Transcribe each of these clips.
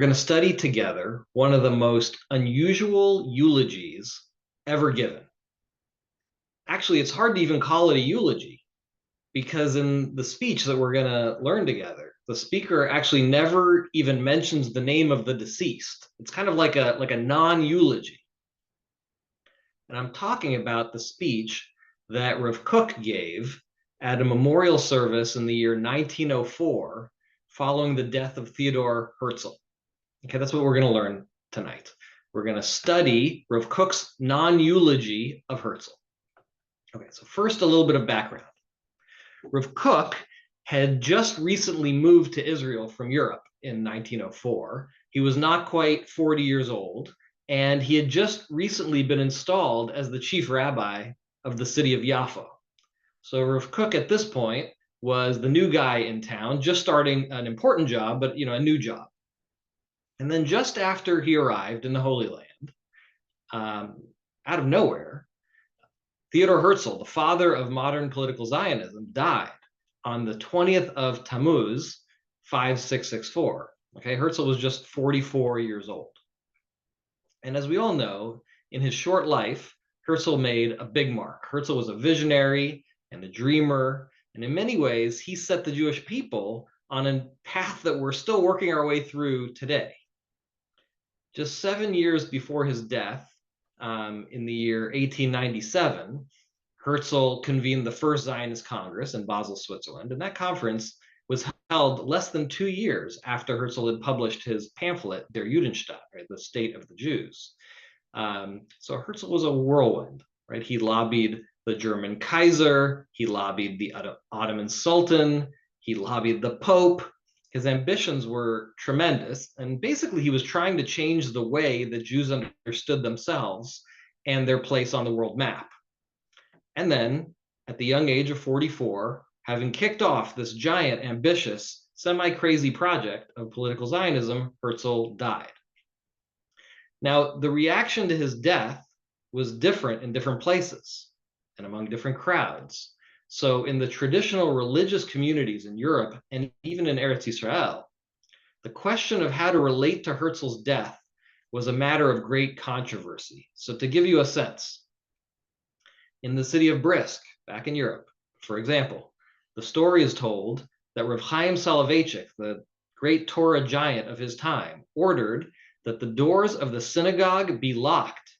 We're going to study together one of the most unusual eulogies ever given. Actually, it's hard to even call it a eulogy because in the speech that we're going to learn together, the speaker actually never even mentions the name of the deceased. It's kind of like a non-eulogy. And I'm talking about the speech that Rav Kook gave at a memorial service in the year 1904 following the death of Theodor Herzl. Okay, that's what we're going to learn tonight. We're going to study Rav Kook's non-eulogy of Herzl. Okay, so first a little bit of background. Rav Kook had just recently moved to Israel from Europe in 1904. He was not quite 40 years old, and he had just recently been installed as the chief rabbi of the city of Yafo. So Rav Kook at this point was the new guy in town, just starting an important job, but a new job. And then just after he arrived in the Holy Land, out of nowhere, Theodor Herzl, the father of modern political Zionism, died on the 20th of Tammuz, 5664. Okay, Herzl was just 44 years old. And as we all know, in his short life, Herzl made a big mark. Herzl was a visionary and a dreamer, and in many ways, he set the Jewish people on a path that we're still working our way through today. Just 7 years before his death, in the year 1897, Herzl convened the first Zionist Congress in Basel, Switzerland, and that conference was held less than 2 years after Herzl had published his pamphlet, Der Judenstaat, right, the State of the Jews. So Herzl was a whirlwind, right? He lobbied the German Kaiser, he lobbied the Ottoman Sultan, he lobbied the Pope. His ambitions were tremendous, and basically he was trying to change the way that Jews understood themselves and their place on the world map. And then, at the young age of 44, having kicked off this giant, ambitious, semi-crazy project of political Zionism, Herzl died. Now, the reaction to his death was different in different places and among different crowds. So in the traditional religious communities in Europe and even in Eretz Israel, the question of how to relate to Herzl's death was a matter of great controversy. So to give you a sense, in the city of Brisk, back in Europe, for example, the story is told that Rav Chaim Soloveitchik, the great Torah giant of his time, ordered that the doors of the synagogue be locked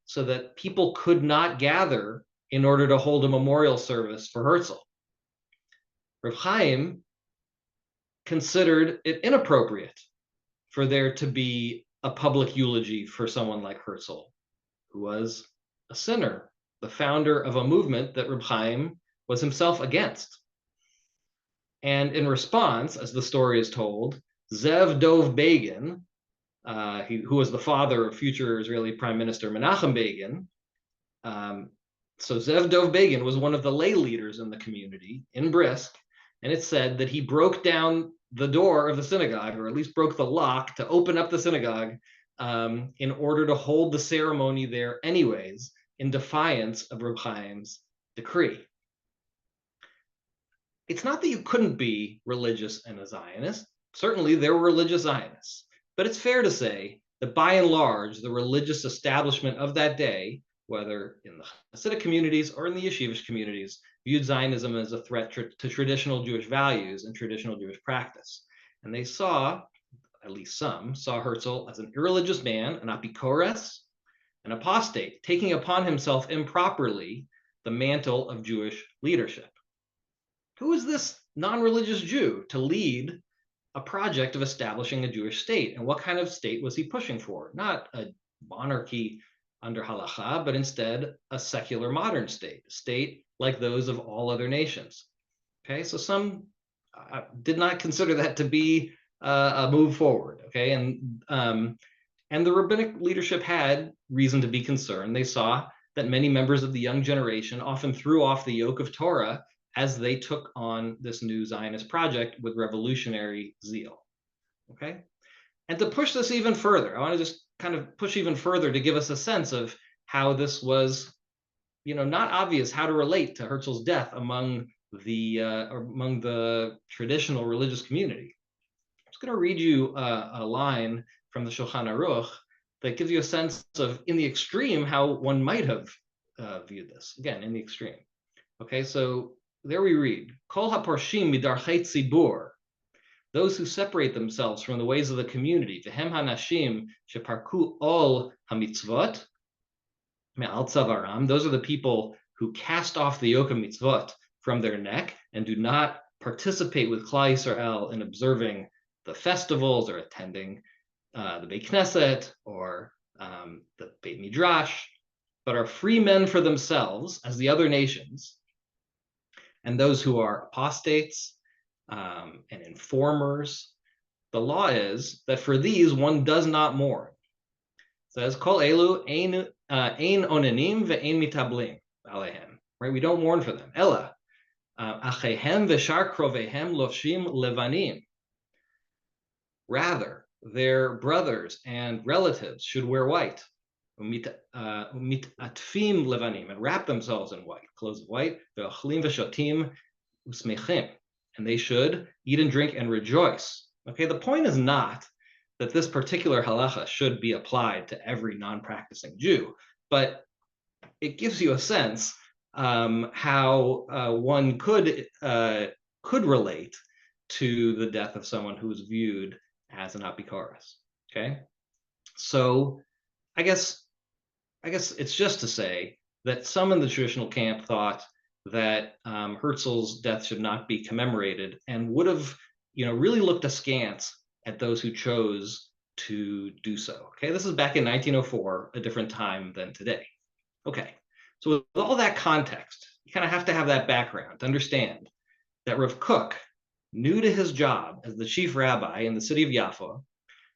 so that people could not gather in order to hold a memorial service for Herzl. Rav Chaim considered it inappropriate for there to be a public eulogy for someone like Herzl, who was a sinner, the founder of a movement that Rav Chaim was himself against. And in response, as the story is told, Zev Dov Begin, who was the father of future Israeli Prime Minister Menachem Begin, so Zev Dov Begin was one of the lay leaders in the community in Brisk, and it said that he broke down the door of the synagogue, or at least broke the lock to open up the synagogue in order to hold the ceremony there anyways, in defiance of Reb Chaim's decree. It's not that you couldn't be religious and a Zionist. Certainly there were religious Zionists, but it's fair to say that by and large, the religious establishment of that day, whether in the Hasidic communities or in the Yeshivish communities, viewed Zionism as a threat to traditional Jewish values and traditional Jewish practice. And they saw, at least some, saw Herzl as an irreligious man, an apikores, an apostate, taking upon himself improperly the mantle of Jewish leadership. Who is this non-religious Jew to lead a project of establishing a Jewish state? And what kind of state was he pushing for? Not a monarchy under halacha, but instead a secular modern state, a state like those of all other nations. Okay, so some did not consider that to be a move forward. Okay, and the rabbinic leadership had reason to be concerned. They saw that many members of the young generation often threw off the yoke of Torah as they took on this new Zionist project with revolutionary zeal. Okay, and to push this even further, I want to just kind of push even further to give us a sense of how this was, not obvious how to relate to Herzl's death among the traditional religious community. just going to read you a line from the Shulchan Aruch that gives you a sense of, in the extreme, how one might have viewed this. Again, in the extreme. Okay, so there we read, Kol haporshim midarchei tzibur, those who separate themselves from the ways of the community, v'hem hanashim sheparku ol hamitzvot me'al tzavaram, those are the people who cast off the yoke of mitzvot from their neck and do not participate with Klal Yisrael in observing the festivals or attending the Beit Knesset or the Beit Midrash, but are free men for themselves as the other nations, and those who are apostates and informers. The law is that for these one does not mourn. It says, Kol elu ein onenim ve'ein mitablim alehem. Right? We don't mourn for them. Ella achehem v'shar krovehem lofshim levanim. Rather, their brothers and relatives should wear white, atfim levanim, and wrap themselves in white, clothes of white, ve'ochlim v'shotim usmechim, and they should eat and drink and rejoice. Okay, the point is not that this particular halacha should be applied to every non-practicing Jew, but it gives you a sense how one could relate to the death of someone who is viewed as an apikaris. Okay, so I guess it's just to say that some in the traditional camp thought that Herzl's death should not be commemorated, and would have, really looked askance at those who chose to do so. Okay, this is back in 1904, a different time than today. Okay, so with all that context, you kind of have to have that background to understand that Rav Kook, new to his job as the chief rabbi in the city of Yafo,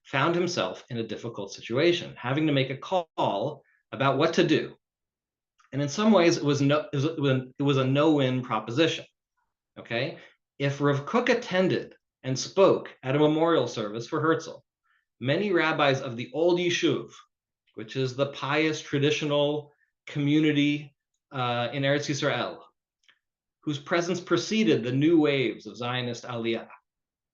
found himself in a difficult situation, having to make a call about what to do. And in some ways, it was a no-win proposition. Okay, if Rav Kook attended and spoke at a memorial service for Herzl, many rabbis of the old Yishuv, which is the pious traditional community in Eretz Yisrael, whose presence preceded the new waves of Zionist Aliyah.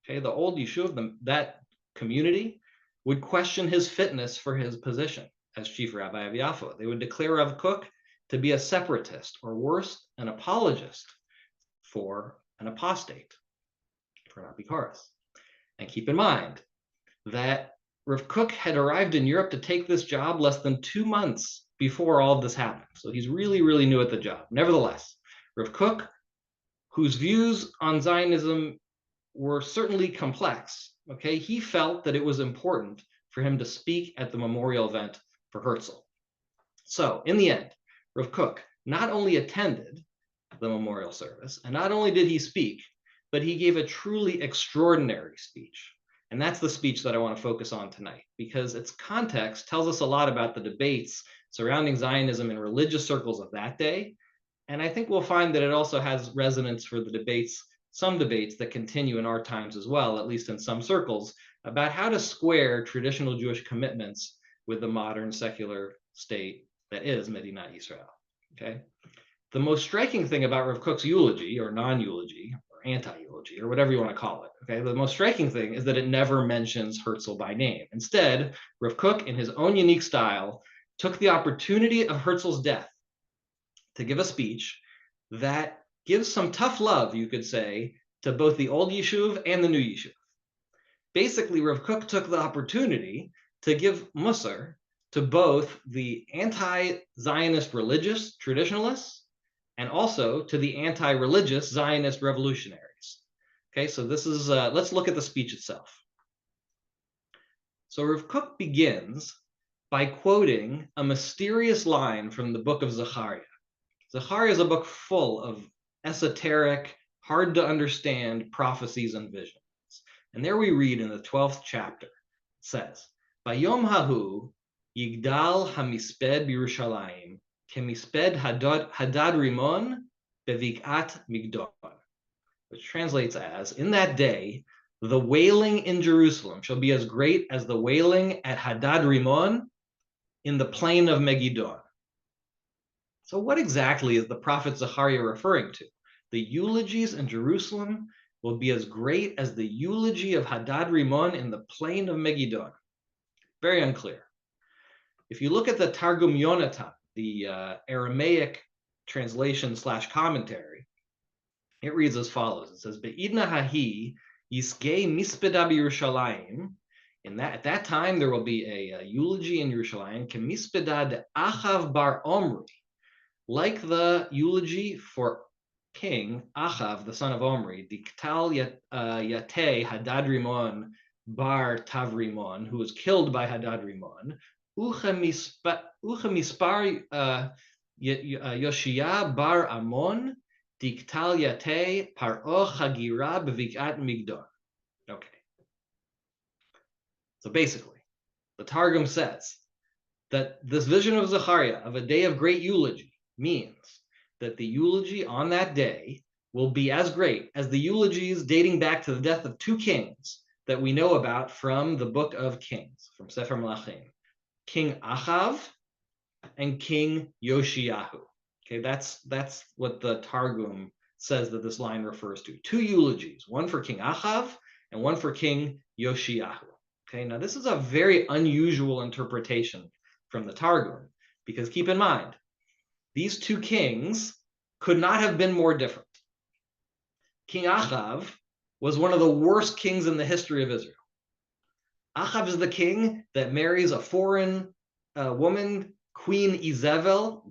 Okay, the old Yishuv, that community, would question his fitness for his position as chief rabbi of Yafo. They would declare Rav Kook to be a separatist, or worse, an apologist for an apostate, for an apikaris. And keep in mind that Rav Kook had arrived in Europe to take this job less than 2 months before all of this happened. So he's really, really new at the job. Nevertheless, Rav Kook, whose views on Zionism were certainly complex, okay, he felt that it was important for him to speak at the memorial event for Herzl. So in the end, Rav Kook not only attended the memorial service, and not only did he speak, but he gave a truly extraordinary speech. And that's the speech that I want to focus on tonight, because its context tells us a lot about the debates surrounding Zionism in religious circles of that day. And I think we'll find that it also has resonance for the debates, some debates that continue in our times as well, at least in some circles, about how to square traditional Jewish commitments with the modern secular state that is Medinat Yisrael. Okay, the most striking thing about Rav Kook's eulogy, or non-eulogy, or anti-eulogy, or whatever you want to call it, okay, the most striking thing is that it never mentions Herzl by name. Instead, Rav Kook, in his own unique style, took the opportunity of Herzl's death to give a speech that gives some tough love, you could say, to both the old Yishuv and the new Yishuv. Basically, Rav Kook took the opportunity to give Musar to both the anti-Zionist religious traditionalists and also to the anti-religious Zionist revolutionaries. Okay, so this is, let's look at the speech itself. So Rav Kook begins by quoting a mysterious line from the book of Zechariah. Zechariah is a book full of esoteric, hard to understand prophecies and visions. And there we read in the 12th chapter, it says, Bayom hahu Yigdal hamisped b'Yerushalayim kemisped hadad rimon bevik'at migdon, which translates as, in that day, the wailing in Jerusalem shall be as great as the wailing at Hadad Rimon in the plain of Megiddo. So what exactly is the prophet Zechariah referring to? The eulogies in Jerusalem will be as great as the eulogy of Hadad Rimon in the plain of Megiddo. Very unclear. If you look at the Targum Yonatan, the Aramaic translation / commentary, it reads as follows. It says, Be'idna hahi yisgei mispeda b'Yerushalayim. At that time, there will be a eulogy in Yerushalayim, kemispeda de Achav bar Omri, like the eulogy for King Achav, the son of Omri, Diktal Yate Hadad Rimon bar Tavrimon, who was killed by Hadad Rimon, Uchemispar Yoshia bar Amon, Diktal Yate Paro Chagira b'Vik'at Migdon. Okay. So basically, the Targum says that this vision of Zechariah of a day of great eulogy means that the eulogy on that day will be as great as the eulogies dating back to the death of two kings that we know about from the book of Kings, from Sefer Melachim, King Achav and King Yoshiyahu. Okay, that's what the Targum says that this line refers to. Two eulogies, one for King Achav and one for King Yoshiyahu. Okay, now this is a very unusual interpretation from the Targum, because keep in mind, these two kings could not have been more different. King Achav was one of the worst kings in the history of Israel. Achav is the king that marries a foreign woman, Queen Jezebel.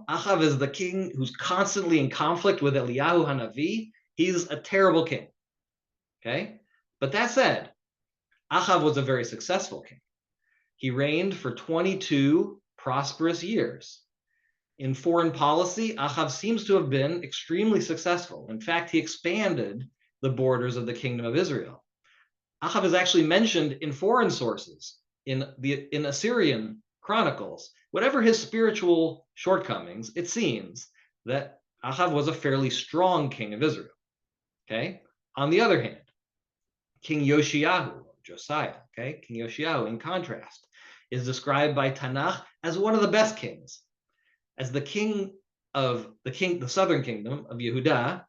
Achav is the king who's constantly in conflict with Eliyahu Hanavi. He's a terrible king. Okay? But that said, Achav was a very successful king. He reigned for 22 prosperous years. In foreign policy, Achav seems to have been extremely successful. In fact, he expanded the borders of the kingdom of Israel. Achav is actually mentioned in foreign sources, in Assyrian chronicles. Whatever his spiritual shortcomings, it seems that Achav was a fairly strong king of Israel. Okay? On the other hand, King Yoshiyahu, Josiah, okay, King Yoshiyahu, in contrast, is described by Tanakh as one of the best kings. As the southern kingdom of Yehudah,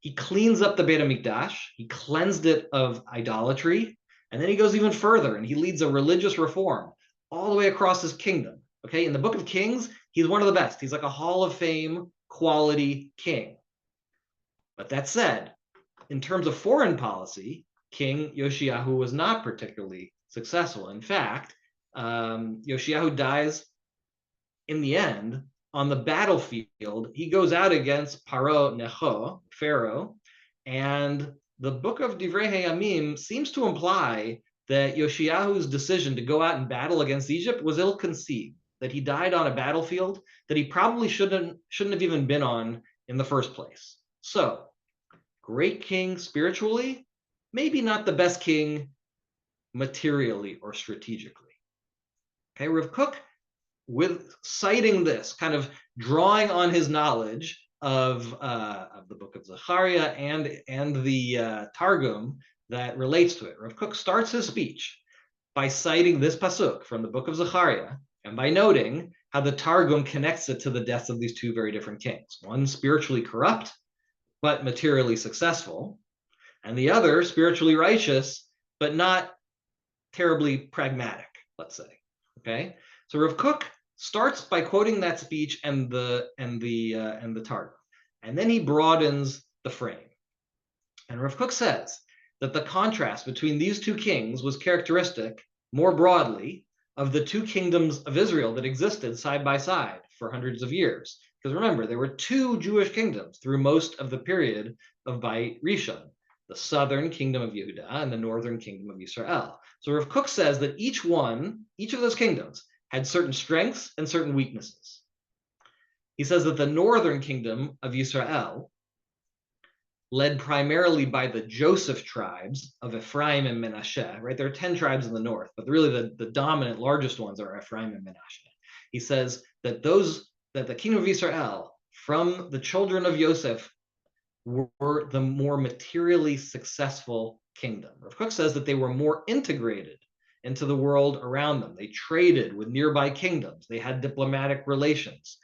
he cleans up the Beit HaMikdash, he cleansed it of idolatry, and then he goes even further and he leads a religious reform all the way across his kingdom. Okay, in the book of Kings, he's one of the best. He's like a Hall of Fame quality king. But that said, in terms of foreign policy, King Yoshiyahu was not particularly successful. In fact, Yoshiyahu dies in the end on the battlefield. He goes out against Paro Necho, Pharaoh, and the book of Divrei Hayamim seems to imply that Yoshiyahu's decision to go out and battle against Egypt was ill-conceived, that he died on a battlefield that he probably shouldn't have even been on in the first place. So, great king spiritually, maybe not the best king materially or strategically. Okay, Rav Kook, with citing this, kind of drawing on his knowledge of the book of Zechariah and the Targum that relates to it, Rav Kook starts his speech by citing this pasuk from the book of Zechariah and by noting how the Targum connects it to the deaths of these two very different kings. One spiritually corrupt, but materially successful, and the other spiritually righteous, but not terribly pragmatic, let's say. Okay, so Rav Kook starts by quoting that speech and the Targum, and then he broadens the frame. And Rav Kook says that the contrast between these two kings was characteristic, more broadly, of the two kingdoms of Israel that existed side by side for hundreds of years. Because remember, there were two Jewish kingdoms through most of the period of Beit Rishon, the southern kingdom of Yehudah and the northern kingdom of Yisrael. So Rav Kook says that each of those kingdoms had certain strengths and certain weaknesses. He says that the northern kingdom of Yisrael, led primarily by the Joseph tribes of Ephraim and Menashe, right? There are 10 tribes in the north, but really the dominant, largest ones are Ephraim and Menashe. He says that the kingdom of Israel from the children of Joseph were the more materially successful kingdom. Rav Kook says that they were more integrated into the world around them. They traded with nearby kingdoms. They had diplomatic relations.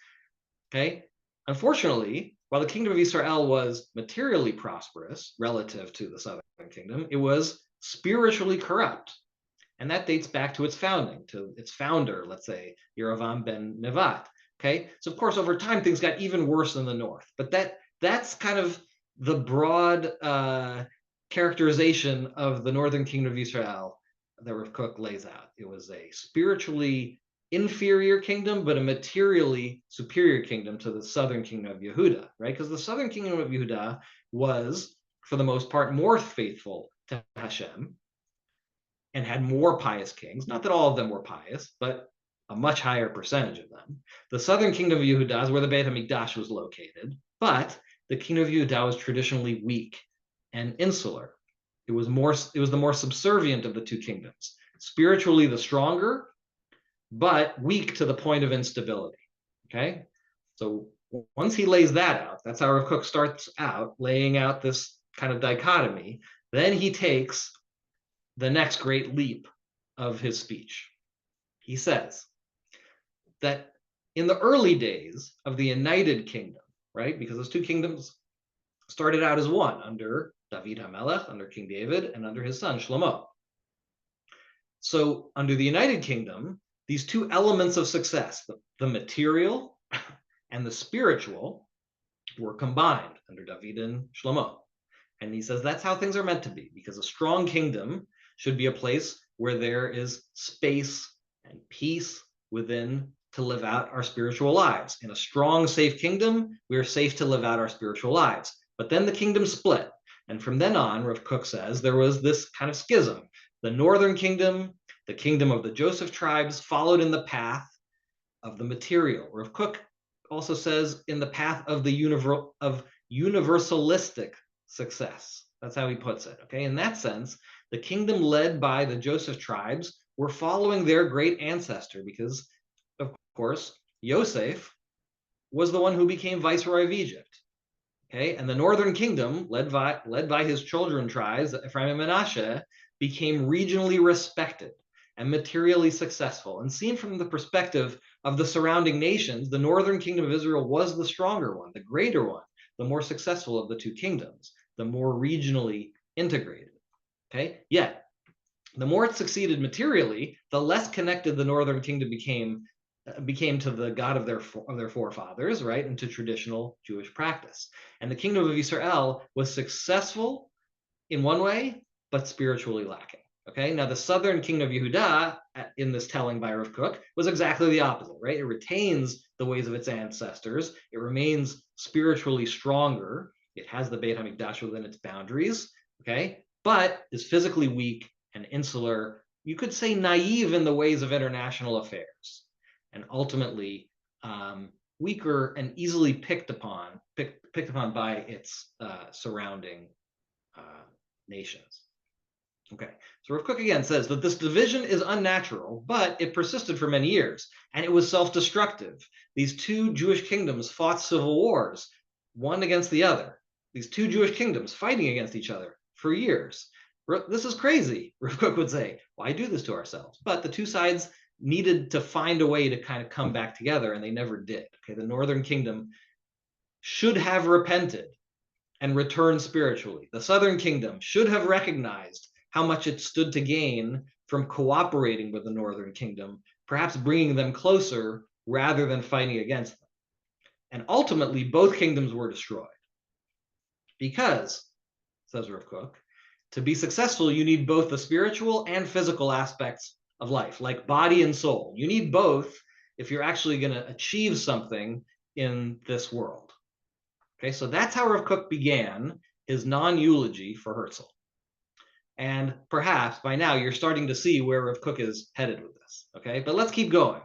Okay? Unfortunately, while the kingdom of Israel was materially prosperous relative to the southern kingdom, it was spiritually corrupt. And that dates back to its founding, to its founder, let's say, Yerovam ben Nevat. Okay, so of course, over time, things got even worse in the north. But that's kind of the broad characterization of the northern kingdom of Israel that Rav Kook lays out. It was a spiritually inferior kingdom, but a materially superior kingdom to the southern kingdom of Yehuda, right? Because the southern kingdom of Yehuda was, for the most part, more faithful to Hashem and had more pious kings. Not that all of them were pious, but a much higher percentage of them. The southern kingdom of Yehuda is where the Beit HaMikdash was located, but the kingdom of Yehuda was traditionally weak and insular. It was the more subservient of the two kingdoms, spiritually the stronger, but weak to the point of instability. Okay, so once he lays that out, that's how Rav Kook starts out laying out this kind of dichotomy. Then he takes the next great leap of his speech. He says that in the early days of the United Kingdom, right, because those two kingdoms started out as one under David HaMelech, under King David, and under his son Shlomo. So under the United Kingdom, these two elements of success, the material and the spiritual, were combined under David and Shlomo. And he says that's how things are meant to be, because a strong kingdom should be a place where there is space and peace within to live out our spiritual lives. In a strong, safe kingdom, we are safe to live out our spiritual lives. But then the kingdom split. And from then on, Rav Kook says, there was this kind of schism. The northern kingdom, the kingdom of the Joseph tribes, followed in the path of the material. Rav Kook also says in the path of the universalistic success. That's how he puts it. Okay, in that sense, the kingdom led by the Joseph tribes were following their great ancestor because, of course, Yosef was the one who became viceroy of Egypt. Okay, and the northern kingdom, led by his children tribes, Ephraim and Manasseh, became regionally respected and materially successful. And seen from the perspective of the surrounding nations, the northern kingdom of Israel was the stronger one, the greater one, the more successful of the two kingdoms, the more regionally integrated. Okay, yet the more it succeeded materially, the less connected the northern kingdom became to the God of their forefathers, right, and to traditional Jewish practice. And the kingdom of Israel was successful in one way, but spiritually lacking. Okay, now the southern kingdom of Yehuda, in this telling by Rav Kook, was exactly the opposite, right? It retains the ways of its ancestors. It remains spiritually stronger. It has the Beit HaMikdash within its boundaries, okay, but is physically weak and insular, you could say naive in the ways of international affairs, and ultimately weaker and easily picked upon by its surrounding nations. Okay, so Rav Kook again says that this division is unnatural, but it persisted for many years, and it was self-destructive. These two Jewish kingdoms fought civil wars, one against the other. These two Jewish kingdoms fighting against each other for years. This is crazy, Rav Kook would say. Why do this to ourselves? But the two sides needed to find a way to kind of come back together, and they never did. Okay, the northern kingdom should have repented and returned spiritually. The southern kingdom should have recognized how much it stood to gain from cooperating with the northern kingdom, perhaps bringing them closer rather than fighting against them. And ultimately, both kingdoms were destroyed. Because, says Rav Kook, to be successful, you need both the spiritual and physical aspects of life, like body and soul. You need both if you're actually going to achieve something in this world. Okay, so that's how Rav Kook began his non-eulogy for Herzl. And perhaps by now you're starting to see where Rav Kook is headed with this. Okay, but let's keep going.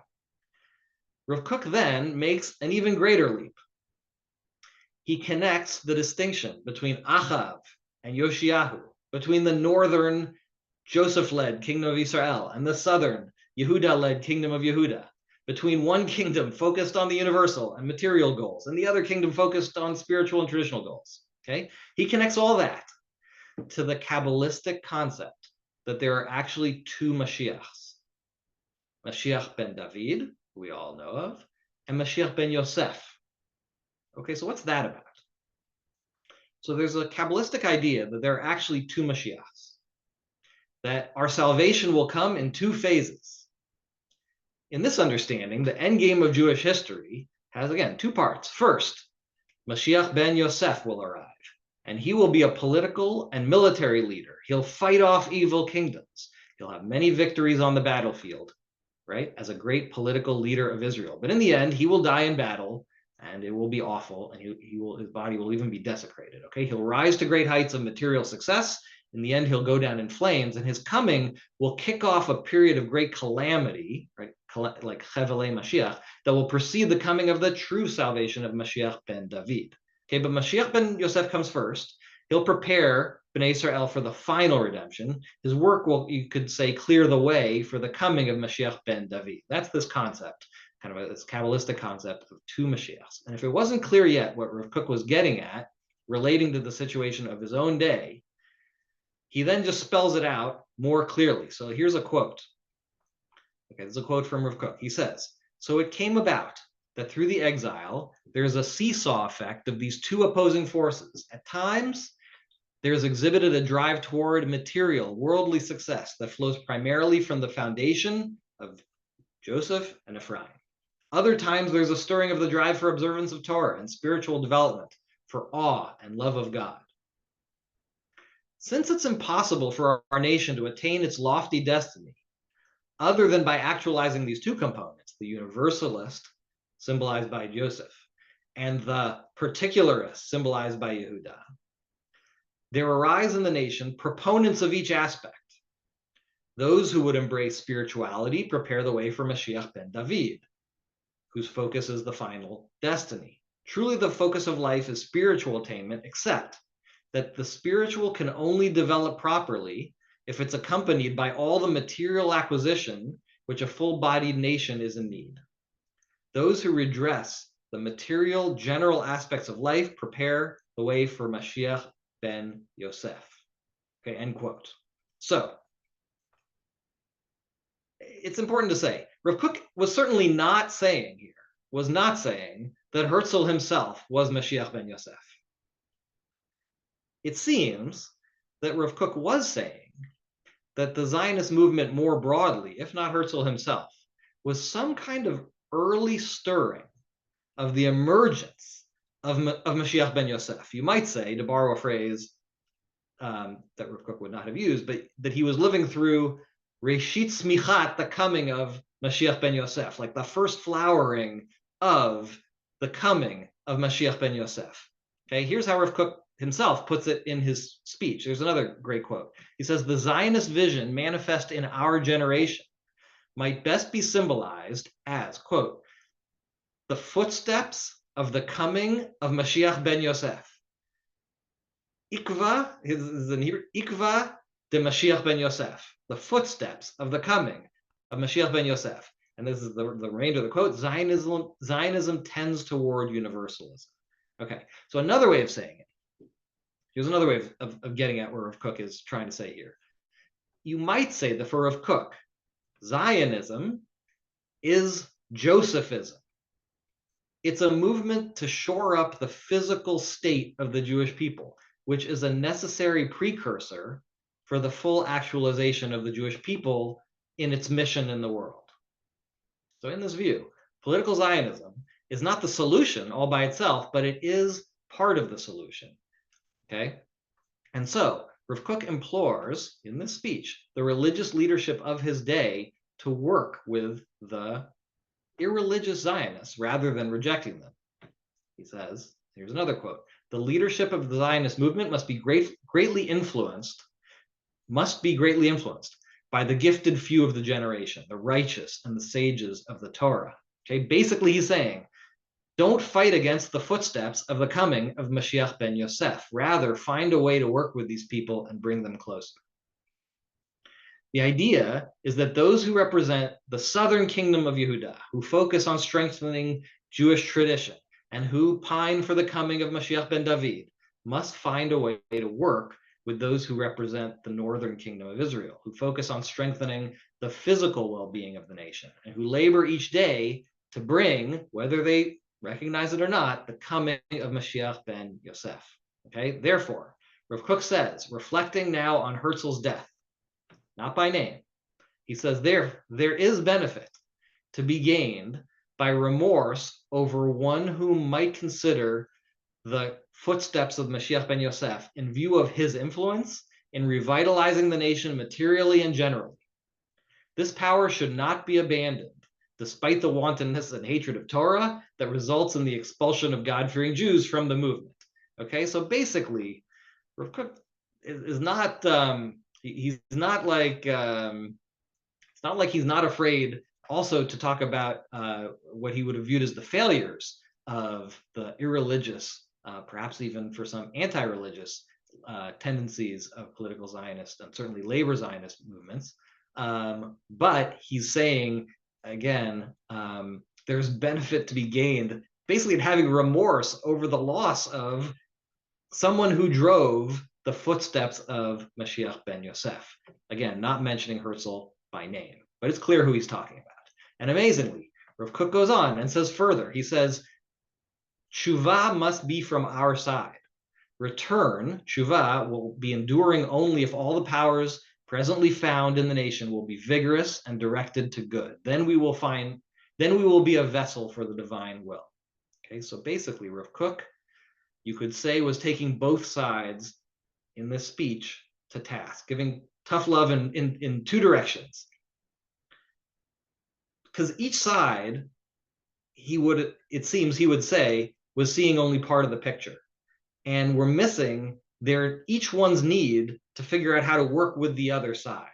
Rav Kook then makes an even greater leap. He connects the distinction between Achav and Yoshiyahu, between the northern Joseph-led kingdom of Israel and the southern Yehuda-led kingdom of Yehuda, between one kingdom focused on the universal and material goals and the other kingdom focused on spiritual and traditional goals. Okay, he connects all that to the Kabbalistic concept that there are actually two Mashiachs. Mashiach ben David, who we all know of, and Mashiach ben Yosef. Okay, so what's that about? So there's a Kabbalistic idea that there are actually two Mashiachs, that our salvation will come in two phases. In this understanding, the end game of Jewish history has, again, two parts. First, Mashiach ben Yosef will arrive, and he will be a political and military leader. He'll fight off evil kingdoms. He'll have many victories on the battlefield, right, as a great political leader of Israel. But in the end, he will die in battle, and it will be awful, and his body will even be desecrated. Okay, he'll rise to great heights of material success. In the end, he'll go down in flames, and his coming will kick off a period of great calamity, right, like Chevelei Mashiach, that will precede the coming of the true salvation of Mashiach ben David. Okay, but Mashiach ben Yosef comes first. He'll prepare Bnei Israel for the final redemption. His work will, you could say, clear the way for the coming of Mashiach ben David. That's this concept, kind of this Kabbalistic concept of two Mashiachs. And if it wasn't clear yet what Rav Kook was getting at, relating to the situation of his own day, he then just spells it out more clearly. So here's a quote. Okay, this is a quote from Rav Kook. He says, "So it came about that through the exile, there's a seesaw effect of these two opposing forces. At times, there's exhibited a drive toward material, worldly success that flows primarily from the foundation of Joseph and Ephraim. Other times, there's a stirring of the drive for observance of Torah and spiritual development, for awe and love of God. Since it's impossible for our nation to attain its lofty destiny, other than by actualizing these two components, the universalist, symbolized by Joseph, and the particularist, symbolized by Yehuda, there arise in the nation proponents of each aspect. Those who would embrace spirituality prepare the way for Mashiach ben David, whose focus is the final destiny. Truly, the focus of life is spiritual attainment, except that the spiritual can only develop properly if it's accompanied by all the material acquisition which a full-bodied nation is in need. Those who redress the material general aspects of life prepare the way for Mashiach ben Yosef." Okay, end quote. So it's important to say, Rav Kook was certainly not saying here, that Herzl himself was Mashiach ben Yosef. It seems that Rav Kook was saying that the Zionist movement more broadly, if not Herzl himself, was some kind of early stirring of the emergence of Mashiach ben Yosef. You might say, to borrow a phrase that Rav Kook would not have used, but that he was living through Reshit Smichat, the coming of Mashiach ben Yosef, like the first flowering of the coming of Mashiach ben Yosef. Okay, here's how Rav Kook himself puts it in his speech. There's another great quote. He says, "The Zionist vision manifest in our generation might best be symbolized as," quote, "the footsteps of the coming of Mashiach ben Yosef. Ikva, is in Hebrew, Ikva de Mashiach ben Yosef, the footsteps of the coming of Mashiach ben Yosef." And this is the remainder of the quote. Zionism tends toward universalism. Okay, so another way of saying it, here's another way of getting at what Rav Kook is trying to say here. You might say that for Rav Kook, Zionism is Josephism. It's a movement to shore up the physical state of the Jewish people, which is a necessary precursor for the full actualization of the Jewish people in its mission in the world. So in this view, political Zionism is not the solution all by itself, but it is part of the solution. Okay? And so Rav Kook implores in this speech the religious leadership of his day to work with the irreligious Zionists rather than rejecting them. He says, here's another quote, "The leadership of the Zionist movement must be greatly influenced by the gifted few of the generation, the righteous and the sages of the Torah." Okay, basically he's saying, don't fight against the footsteps of the coming of Mashiach ben Yosef. Rather, find a way to work with these people and bring them closer. The idea is that those who represent the southern kingdom of Yehuda, who focus on strengthening Jewish tradition, and who pine for the coming of Mashiach ben David, must find a way to work with those who represent the northern kingdom of Israel, who focus on strengthening the physical well-being of the nation, and who labor each day to bring, whether they recognize it or not, the coming of Mashiach ben Yosef. Okay, therefore, Rav Kook says, reflecting now on Herzl's death, not by name, he says there is benefit to be gained by remorse over one who might consider the footsteps of Mashiach ben Yosef in view of his influence in revitalizing the nation materially and generally. This power should not be abandoned, despite the wantonness and hatred of Torah that results in the expulsion of God-fearing Jews from the movement. Okay, so basically, Rav Kook is not he's not like it's not like he's not afraid also to talk about what he would have viewed as the failures of the irreligious, perhaps even for some anti-religious tendencies of political Zionist and certainly labor Zionist movements. But he's saying, again, there's benefit to be gained basically in having remorse over the loss of someone who drove the footsteps of Mashiach ben Yosef. Again, not mentioning Herzl by name, but it's clear who he's talking about. And amazingly, Rav Kook goes on and says further, he says, Tshuva must be from our side. Return, Tshuva, will be enduring only if all the powers presently found in the nation will be vigorous and directed to good. Then we will be a vessel for the divine will. Okay, so basically, Rav Kook, you could say, was taking both sides in this speech to task, giving tough love in two directions. Because each side, it seems he would say, was seeing only part of the picture. And we're missing each one's need to figure out how to work with the other side.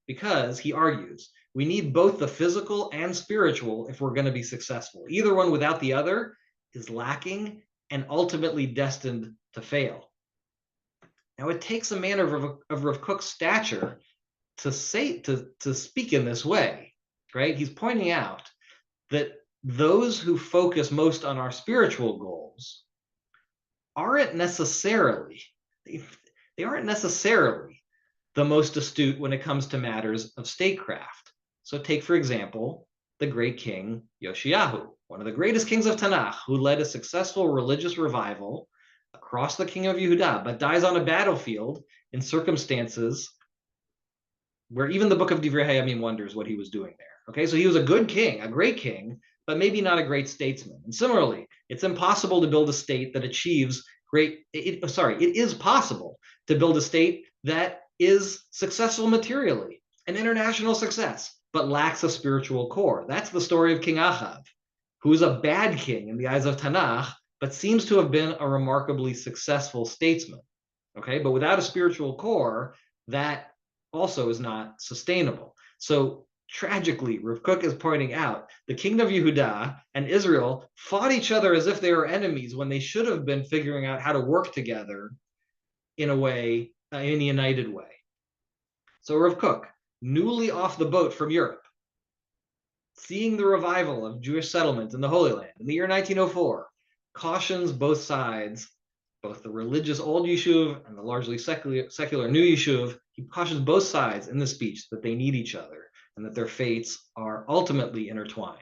Because, he argues, we need both the physical and spiritual if we're going to be successful. Either one without the other is lacking and ultimately destined to fail. Now, it takes a man of Rav Kook's stature to speak in this way, right? He's pointing out that those who focus most on our spiritual goals aren't necessarily the most astute when it comes to matters of statecraft. So take, for example, the great king Yoshiyahu, one of the greatest kings of Tanakh, who led a successful religious revival across the king of Yehuda, but dies on a battlefield in circumstances where even the book of Divrei Hayamim wonders what he was doing there. Okay, so he was a good king, a great king, but maybe not a great statesman. And similarly, it's impossible to build a state that achieves it is possible to build a state that is successful materially, an international success, but lacks a spiritual core. That's the story of King Ahav, who is a bad king in the eyes of Tanakh, but seems to have been a remarkably successful statesman. Okay, but without a spiritual core, that also is not sustainable. So tragically, Rav Kook is pointing out the kingdom of Yehuda and Israel fought each other as if they were enemies when they should have been figuring out how to work together in a united way. So Rav Kook, newly off the boat from Europe, seeing the revival of Jewish settlement in the Holy Land in the year 1904, cautions both sides, both the religious old Yishuv and the largely secular new Yishuv. He cautions both sides in the speech that they need each other and that their fates are ultimately intertwined.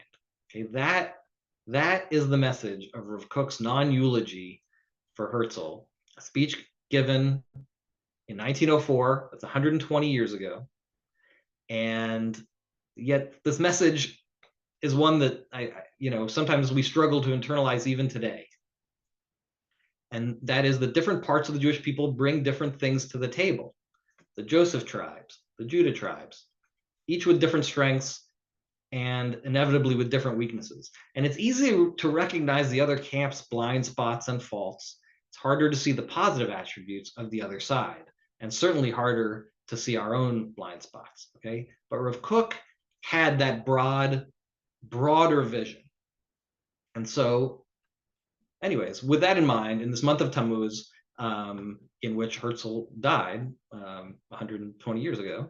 Okay, that is the message of Rav Kook's non-eulogy for Herzl, a speech given in 1904. That's 120 years ago. And yet this message is one that sometimes we struggle to internalize even today. And that is that different parts of the Jewish people bring different things to the table. The Joseph tribes, the Judah tribes, each with different strengths and inevitably with different weaknesses. And it's easy to recognize the other camp's blind spots and faults. It's harder to see the positive attributes of the other side, and certainly harder to see our own blind spots, okay? But Rav Kook had that broader vision. And so, anyways, with that in mind, in this month of Tammuz, in which Herzl died 120 years ago,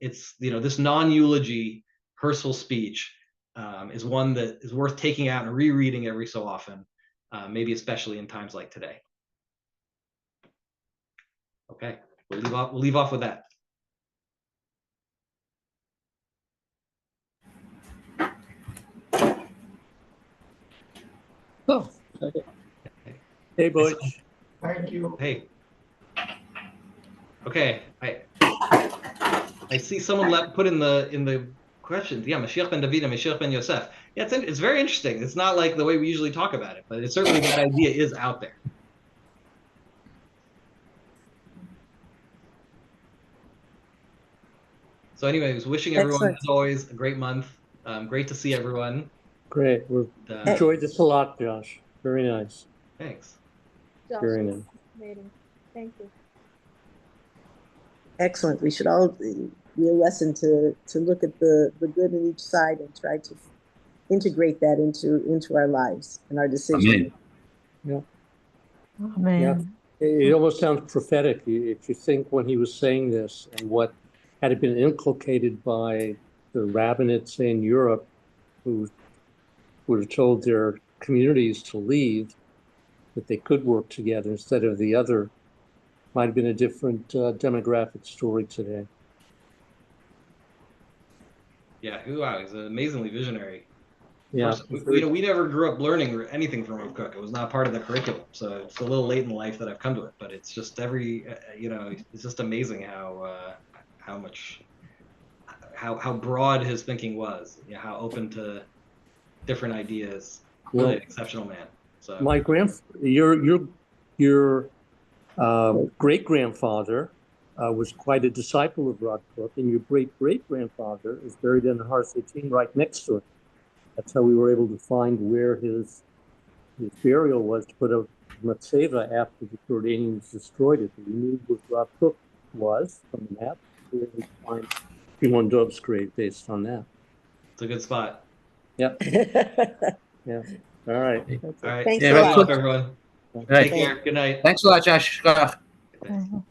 it's this non-eulogy Herzl speech is one that is worth taking out and rereading every so often, maybe especially in times like today. Okay, we'll leave off with that. Oh, okay. Hey, Butch. Hi, Thank you. Hey. Okay. I see someone put in the questions. Yeah, Mashiach ben David and Mashiach ben Yosef. Yeah, it's very interesting. It's not like the way we usually talk about it, but it's certainly that idea is out there. So anyways, wishing everyone, as always, a great month. Great to see everyone. Great. We've enjoyed this a lot, Josh. Very nice. Thanks. Josh, Very nice. fascinating. Thank you. Excellent. We should all be a lesson to look at the good in each side and try to integrate that into our lives and our decisions. Yeah. Amen. Yeah. It almost sounds prophetic if you think when he was saying this and what had it been inculcated by the rabbinates in Europe who would have told their communities to leave, that they could work together instead of the other, might have been a different demographic story today. Yeah, wow, he's amazingly visionary. Yeah, we never grew up learning anything from Rav Kook. It was not part of the curriculum, so it's a little late in life that I've come to it. But it's just it's just amazing how broad his thinking was. You know, how open to different ideas. Really an exceptional man. So your great grandfather was quite a disciple of Rav Kook, and your great great grandfather is buried in Har Setim right next to it. That's how we were able to find where his burial was, to put a matzeva after the Jordanians destroyed it. We knew what Rav Kook was from the map. We were able to find Shimon Dov's grave based on that. It's a good spot. Yep. Yeah. All right. All right. Thanks a lot, everyone. Right. Take care. Good night. Thanks a lot, Josh. Mhm.